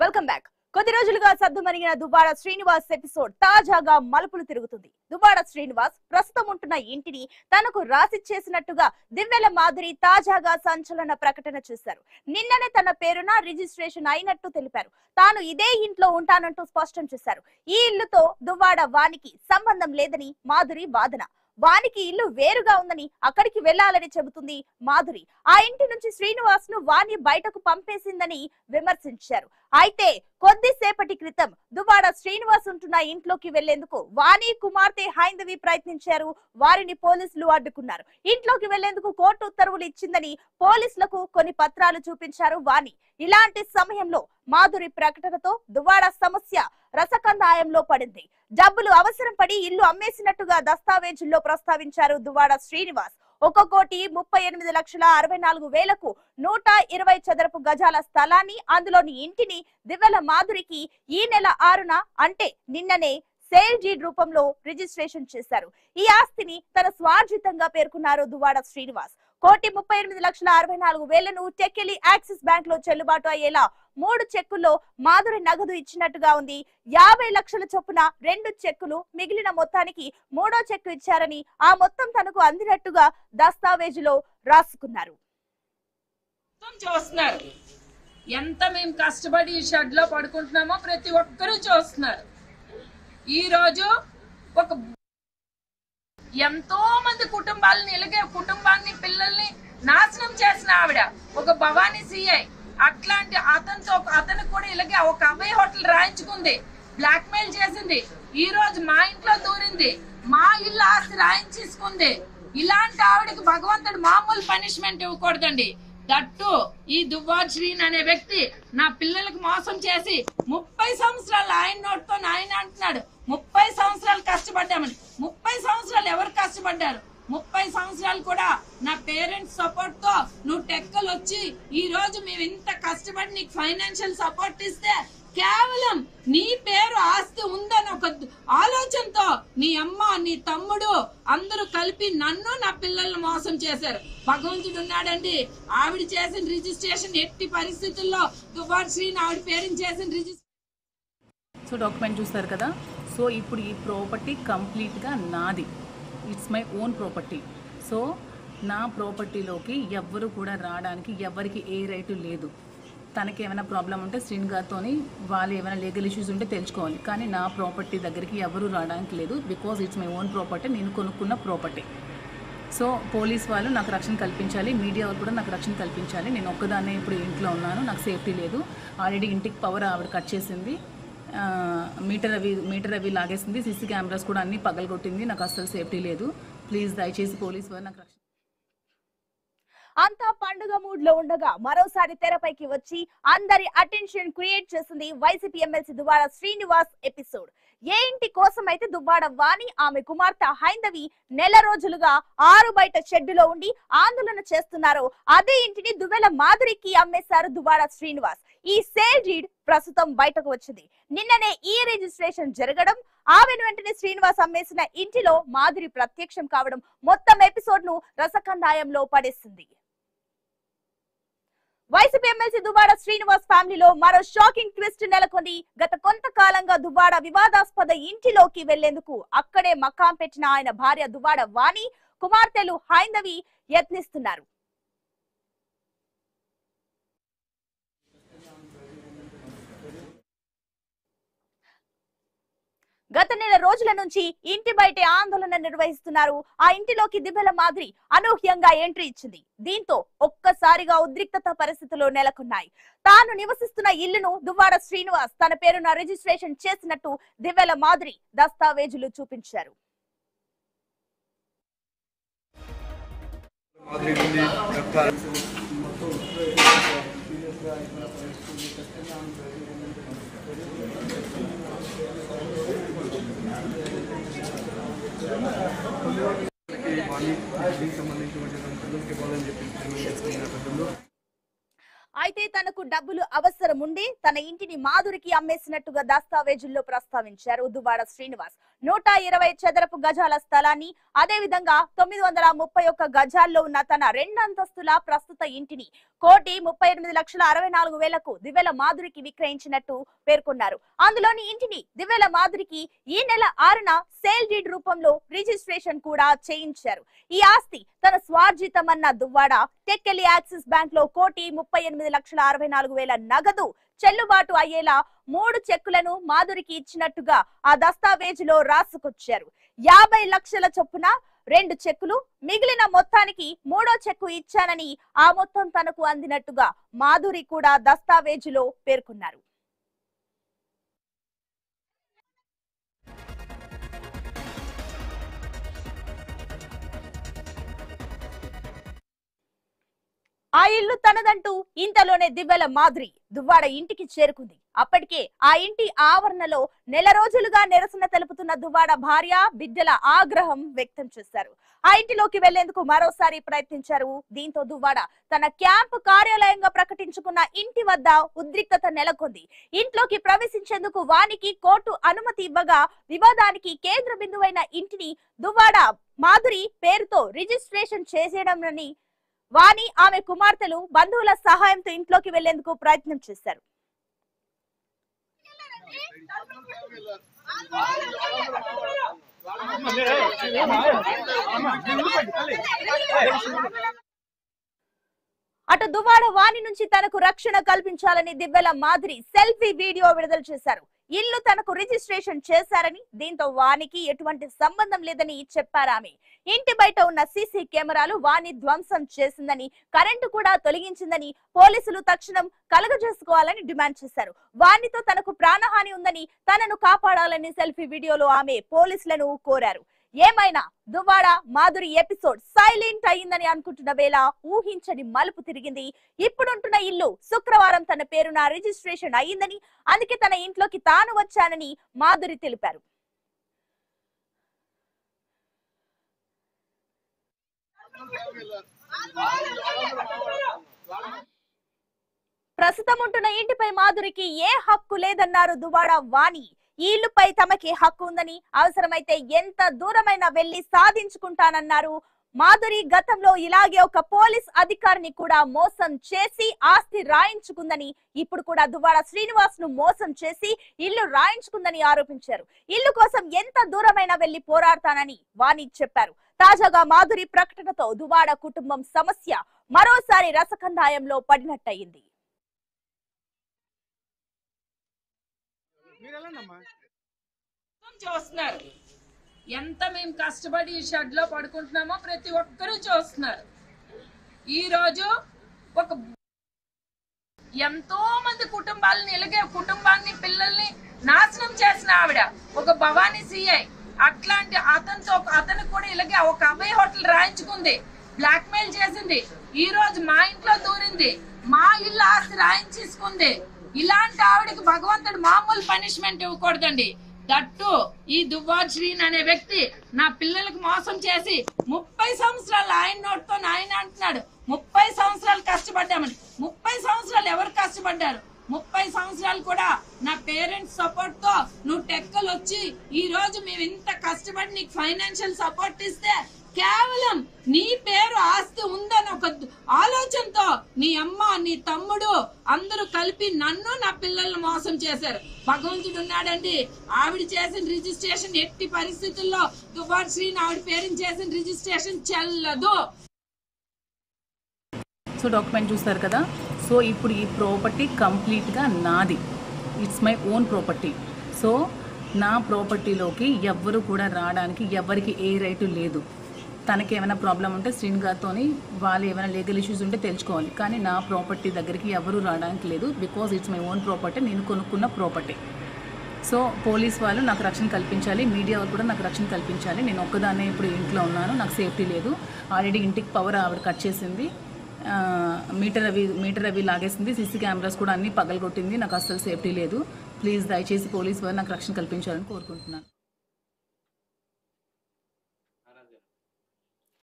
Welcome back. కొద్ది రోజులుగా సద్దుమణిగిన Duvvada Srinivas episode తాజాగా మలుపులు తిరుగుతుంది. దువ్వాడ శ్రీనివాస్ ప్రస్తుతం ఉంటున్న ఇంటిని తనకు రాసిచ్చేసినట్టుగా దివ్వెల మాధురి తాజాగా సంచలన ప్రకటన చేశారు. నిన్ననే తన పేరున రిజిస్ట్రేషన్ అయినట్టు తెలిపారు. తాను ఇదే ఇంట్లో ఉంటానంటూ స్పష్టం చేశారు. ఈ ఇల్లుతో దువ్వాడ వానికి సంబంధం లేదని మాధురి వాదన. వానికి ఇల్లు వేరుగా ఉందని అక్కడికి వెళ్లాలని చెబుతుంది మాధురి. ఆ ఇంటి నుంచి శ్రీనివాస్ ను వాణి బయటకు పంపేసిందని విమర్శించారు. అయితే కొద్దిసేపటి క్రితం దువ్వాడ శ్రీనివాస్ ఉంటున్న ఇంట్లోకి వెళ్లేందుకు వాణి కుమార్తె హైందవి ప్రయత్నించారు. వారిని పోలీసులు అడ్డుకున్నారు. ఇంట్లోకి వెళ్లేందుకు కోర్టు ఉత్తర్వులు ఇచ్చిందని పోలీసులకు కొన్ని పత్రాలు చూపించారు వాణి. ఇలాంటి సమయంలో మాధురి ప్రకటనతో దువ్వాడ సమస్య రసకందాయంలో పడింది. డబ్బులు అవసరం పడి ఇల్లు అమ్మేసినట్టుగా దస్తావేజుల్లో ప్రస్తావించారు దువ్వాడ శ్రీనివాస్. 1,38,64,000కు 120 చదరపు గజాల స్థలాన్ని, అందులోని ఇంటిని దివ్వెల మాధురికి ఈ నెల 6న అంటే నిన్ననే సేల్ డీడ్ రూపంలో రిజిస్ట్రేషన్ చేశారు. ఈ ఆస్తిని తన స్వార్జితంగా పేర్కొన్నారు దువ్వాడ శ్రీనివాస్. 1,38,64,000ను టెక్కెలి యాక్సిస్ బ్యాంక్ లో చెల్లుబాటు అయ్యేలా 3 చెక్కుల్లో మాధురి నగదు ఇచ్చినట్టుగా ఉంది. 50 లక్షల చొప్పున 2 చెక్కులు, మిగిలిన మొత్తానికి 3వ చెక్కు ఇచ్చారని, ఆ మొత్తం తనకు అందినట్టుగా దస్తావేజులో రాసుకున్నారు. ఎంత మేము కష్టపడి ఈ షెడ్ లో పడుకుంటున్నామో ప్రతి ఒక్కరూ చూస్తున్నారు. ఈ రోజు ఒక ఎంతో మంది కుటుంబాలని ఇలాగే కుటుంబాన్ని పిల్లల్ని నాశనం చేసిన ఆవిడ ఒక భవానీ సిఐ. అట్లాంటి అతనికి కూడా ఇలాగే ఒక అభయ హోటల్ రాయించుకుంది, బ్లాక్ మెయిల్ చేసింది. ఈ రోజు మా ఇంట్లో దూరింది, మా ఇల్లు ఆస్తి రాయించేసుకుంది. ఇలాంటి ఆవిడకి భగవంతుడు మామూలు పనిష్మెంట్ ఇవ్వకూడదండి. దట్టు ఈ దువ్వాడ శ్రీని అనే వ్యక్తి నా పిల్లలకు మోసం చేసి 30 సంవత్సరాలు ఆయన నోటితో ఆయన అంటున్నాడు 30 సంవత్సరాలు కష్టపడ్డామని. 30 సంవత్సరాలు ఎవరు కష్టపడ్డారు? 30 సంవత్సరాలు కూడా నా పేరెంట్స్ సపోర్ట్ తో నువ్వు టెక్కలు వచ్చి ఈ రోజు మేము ఇంత కష్టపడి నీకు ఫైనాన్షియల్ సపోర్ట్ ఇస్తే కేవలం నీ పేరు ఆస్తి ఉందని ఒక ఆలోచనతో నీ అమ్మ నీ తమ్ముడు అందరూ కలిపి నన్ను నా పిల్లల్ని మోసం చేశారు. భగవంతుడు ఉన్నాడండి. ఆవిడ చేసిన రిజిస్ట్రేషన్ ఎట్టి పరిస్థితుల్లో దువ్వాడ శ్రీని ఆవిడ పేరుని చేసిన రిజిస్ట్రేషన్. సో డాక్యుమెంట్ చూస్తారు కదా. సో ఇప్పుడు ఈ ప్రాపర్టీ కంప్లీట్గా నాది. It's my own property. So నా ప్రాపర్టీలోకి ఎవ్వరు కూడా రావడానికి ఎవరికి ఏ రైటు లేదు. తనకి ఏమైనా ప్రాబ్లం ఉంటే శ్రీని గారితో వాళ్ళు ఏమైనా లీగల్ ఇష్యూస్ ఉంటే తెలుసుకోవాలి. కానీ నా ప్రాపర్టీ దగ్గరికి ఎవరు రావడానికి లేదు. Because it's my own property, నేను కొనుక్కున్న ప్రాపర్టీ. సో పోలీస్ వాళ్ళు నాకు రక్షణ కల్పించాలి, మీడియా వాళ్ళు కూడా నాకు రక్షణ కల్పించాలి. నేను ఒక్కదాన్నే ఇప్పుడు ఇంట్లో ఉన్నాను, నాకు సేఫ్టీ లేదు. ఆల్రెడీ ఇంటికి పవర్ ఆవిడ కట్ చేసింది, మీటర్ అవి లాగేసింది, సీసీ కెమెరాస్ కూడా అన్ని పగలగొట్టింది. నాకు అస్సలు సేఫ్టీ లేదు. ప్లీజ్ దయచేసి పోలీస్ వాళ్ళు నాకు రక్షణ. అంతా పండుగ మూడ్ లో ఉండగా మరోసారి తెరపైకి వచ్చి అందరి అటెన్షన్ క్రియేట్ చేసింది వైసీపీ ఎమ్మెల్సీ దువ్వాడ శ్రీనివాస్ ఎపిసోడ్. ఏ ఇంటి కోసం అయితే దువ్వాడ వాణి ఆమె కుమార్తె హైందవి నెల రోజులుగా 6 బయట షెడ్డులో ఉండి ఆందోళన చేస్తున్నారో అదే ఇంటిని దివ్వెల మాధురికి అమ్మేశారు దువ్వాడ శ్రీనివాస్. ఈ సేల్ డీడ్ ప్రస్తుతం బయటకు వచ్చింది. నిన్ననే ఈ రిజిస్ట్రేషన్ జరగడం, ఆమెను వెంటనే శ్రీనివాస్ అమ్మేసిన ఇంటిలో మాధురి ప్రత్యక్షం కావడం మొత్తం ఎపిసోడ్ ను రసకందాయంలో పడేసింది. వైసీపీ ఎమ్మెల్సీ దువ్వాడ శ్రీనివాస్ ఫ్యామిలీలో మరో షాకింగ్ ట్విస్ట్ నెలకొంది. గత కొంతకాలంగా దువ్వాడ వివాదాస్పద ఇంటిలోకి వెళ్లేందుకు అక్కడే మకాం పెట్టిన ఆయన భార్య దువ్వాడ వాణి, కుమార్తెలు హైందవి యత్నిస్తున్నారు. గత నెల రోజుల నుంచి ఇంటి బయటే ఆందోళన నిర్వహిస్తున్నారు. ఆ ఇంటిలోకి దివ్వెల మాధురి అనూహ్యంగా ఎంట్రీ ఇచ్చింది. దీంతో ఒక్కసారిగా ఉద్రిక్తత పరిస్థితులు నెలకొన్నాయి. తాను నివసిస్తున్న ఇల్లును దువ్వాడ శ్రీనివాస్ తన పేరున రిజిస్ట్రేషన్ చేసినట్టు దివ్వెల మాధురి దస్తావేజులు చూపించారు. అయితే తనకు డబ్బులు అవసరం ఉండి తన ఇంటిని మాధురికి అమ్మేసినట్టుగా దస్తావేజుల్లో ప్రస్తావించారు దువ్వాడ శ్రీనివాస్. 120 చదరపు గజాల స్థలాన్ని, అదేవిధంగా 931 గజాల్లో ఉన్న తన 2 అంతస్తుల ప్రస్తుత ఇంటిని 1,38,64,000కు దివ్వెల మాధురికి విక్రయించినట్టు పేర్కొన్నారు. అందులోని ఇంటిని దివ్వెల మాధురికి ఈ నెల 6న సేల్ డీడ్ రూపంలో రిజిస్ట్రేషన్ కూడా చేయించారు. ఈ ఆస్తి తన స్వార్జితమన్న దువ్వాడ టెక్కెలి యాక్సిస్ బ్యాంక్ లో 1,38,64,000 నగదు చెల్లుబాటు అయ్యేలా 3 చెక్కులను మాధురికి ఇచ్చినట్టుగా ఆ దస్తావేజులో రాసుకొచ్చారు. 50 లక్షల చొప్పున 2 చెక్కులు, మిగిలిన మొత్తానికి 3వ చెక్కు ఇచ్చానని ఆ మొత్తం తనకు అందినట్టుగా మాధురి కూడా దస్తావేజులో పేర్కొన్నారు. ఆ ఇల్లు తనదంటూ ఇంతలోనే దివ్వెల మాధురి దువ్వాడ ఇంటికి చేరుకుంది. అప్పటికే ఆ ఇంటి ఆవరణలో నెల రోజులుగా నిరసన తెలుపుతున్న దువ్వాడ భార్య, బిడ్డల ఆగ్రహం వ్యక్తం చేశారు. ఆ ఇంటిలోకి వెళ్లేందుకు మరోసారి ప్రయత్నించారు. దీంతో దువ్వాడ తన క్యాంపు కార్యాలయంగా ప్రకటించుకున్న ఇంటి వద్ద ఉద్రిక్తత నెలకొంది. ఇంట్లోకి ప్రవేశించేందుకు వానికి కోర్టు అనుమతి ఇవ్వగా వివాదానికి కేంద్ర బిందువైన ఇంటిని దువ్వాడ మాధురి పేరుతో రిజిస్ట్రేషన్ చేసేయడమని వాణి, ఆమె కుమార్తెలు బంధువుల సహాయంతో ఇంట్లోకి వెళ్లేందుకు ప్రయత్నం చేశారు. అటు దువ్వాడ వాణి నుంచి తనకు రక్షణ కల్పించాలని దివ్వెల మాధురి సెల్ఫీ వీడియో విడుదల చేశారు. ఇల్లు తనకు రిజిస్ట్రేషన్ చేశారని, దీంతో వానికి ఎటువంటి సంబంధం లేదని చెప్పారామె. ఇంటి బయట ఉన్న సీసీ కెమెరాలు వాణి ధ్వంసం చేసిందని, కరెంటు కూడా తొలగించిందని పోలీసులు తక్షణం కలుగజేసుకోవాలని డిమాండ్ చేశారు. వాణితో తనకు ప్రాణహాని ఉందని, తనను కాపాడాలని సెల్ఫీ వీడియోలో ఆమె పోలీసులను కోరారు. ఏమైనా దువ్వాడ మాధురి ఎపిసోడ్ సైలెంట్ అయిందని అనుకుంటున్న వేళ ఊహించని మలుపు తిరిగింది. ఇప్పుడుంటున్న ఇల్లు శుక్రవారం తన పేరున రిజిస్ట్రేషన్ అయ్యిందని, అందుకే తన ఇంట్లోకి తాను వచ్చానని మాధురి తెలిపారు. ప్రస్తుతం ఉంటున్న ఇంటిపై మాధురికి ఏ హక్కు లేదన్నారు దువ్వాడ వాణి. ఈ ఇల్లుపై తమకి హక్కు ఉందని, అవసరమైతే ఎంత దూరమైనా వెళ్లి సాధించుకుంటానన్నారు మాధురి. గతంలో ఇలాగే ఒక పోలీస్ అధికారిని కూడా మోసం చేసి ఆస్తి రాయించుకుందని, ఇప్పుడు కూడా దువ్వాడ శ్రీనివాస్ ను మోసం చేసి ఇల్లు రాయించుకుందని ఆరోపించారు. ఇల్లు కోసం ఎంత దూరమైనా వెళ్లి పోరాడతానని వాణి చెప్పారు. తాజాగా మాధురి ప్రకటనతో దువ్వాడ కుటుంబం సమస్య మరోసారి రసకందాయంలో పడినట్టయింది. చూస్తున్నారు ఎంత మేము కష్టపడి ఈ షెడ్ లో పడుకుంటున్నామో ప్రతి ఒక్కరూ చూస్తున్నారు. ఈ రోజు ఒక ఎంతో మంది కుటుంబాలను ఇలాగే కుటుంబాన్ని పిల్లల్ని నాశనం చేసిన ఆవిడ ఒక భవానీ సిఐ. అట్లాంటి అతనికి కూడా ఇలాగే ఒక అభయ హోటల్ రాయించుకుంది, బ్లాక్ మెయిల్ చేసింది. ఈ రోజు మా ఇంట్లో దూరింది, మా ఇల్లు ఆస్తి రాయించేసుకుంది. ఇలాంటి ఆవిడకి భగవంతుడు మామూలు పనిష్మెంట్ ఇవ్వకూడదండి. దట్టు ఈ దువ్వాడ శ్రీని అనే వ్యక్తి నా పిల్లలకు మోసం చేసి 30 సంవత్సరాలు ఆయన నోటితో ఆయన అంటున్నాడు 30 సంవత్సరాలు కష్టపడ్డామని. 30 సంవత్సరాలు ఎవరు కష్టపడ్డారు? 30 సంవత్సరాలు కూడా నా పేరెంట్స్ సపోర్ట్ తో నువ్వు టెక్కలు వచ్చి ఈ రోజు మేము ఇంత కష్టపడి నీకు ఫైనాన్షియల్ సపోర్ట్ ఇస్తే కేవలం నీ పేరు ఆస్తి ఉందని ఒక ఆలోచనతో నీ అమ్మ, నీ తమ్ముడు అందరూ కలిపి నన్ను నా పిల్లల్ని మోసం చేశారు. భగవంతుడు ఉన్నాడండి. ఆవిడ చేసిన రిజిస్ట్రేషన్ ఎట్టి పరిస్థితుల్లో దువ్వాడ శ్రీని ఆవిడ పేరుని చేసిన రిజిస్ట్రేషన్ చెల్లదు. సో డాక్యుమెంట్ చూస్తారు కదా. సో ఇప్పుడు ఈ ప్రాపర్టీ కంప్లీట్గా నాది. It's my own property. So నా ప్రాపర్టీలోకి ఎవ్వరు కూడా రావడానికి ఎవరికి ఏ రైటు లేదు. తనకి ఏమైనా ప్రాబ్లం ఉంటే శ్రీని గారితో వాళ్ళు ఏమైనా లీగల్ ఇష్యూస్ ఉంటే తెలుసుకోవాలి. కానీ నా ప్రాపర్టీ దగ్గరికి ఎవరు రావడానికి లేదు. Because it's my own property, నేను కొనుక్కున్న ప్రాపర్టీ. సో పోలీస్ వాళ్ళు నాకు రక్షణ కల్పించాలి, మీడియా వాళ్ళు కూడా నాకు రక్షణ కల్పించాలి. నేను ఒక్కదాన్నే ఇప్పుడు ఇంట్లో ఉన్నాను, నాకు సేఫ్టీ లేదు. ఆల్రెడీ ఇంటికి పవర్ ఆవిడ కట్ చేసింది, మీటర్ అవి లాగేసింది, సీసీ కెమెరాస్ కూడా అన్నీ పగలగొట్టింది. నాకు అస్సలు సేఫ్టీ లేదు. ప్లీజ్ దయచేసి పోలీస్ వాళ్ళు నాకు రక్షణ కల్పించాలని కోరుకుంటున్నాను.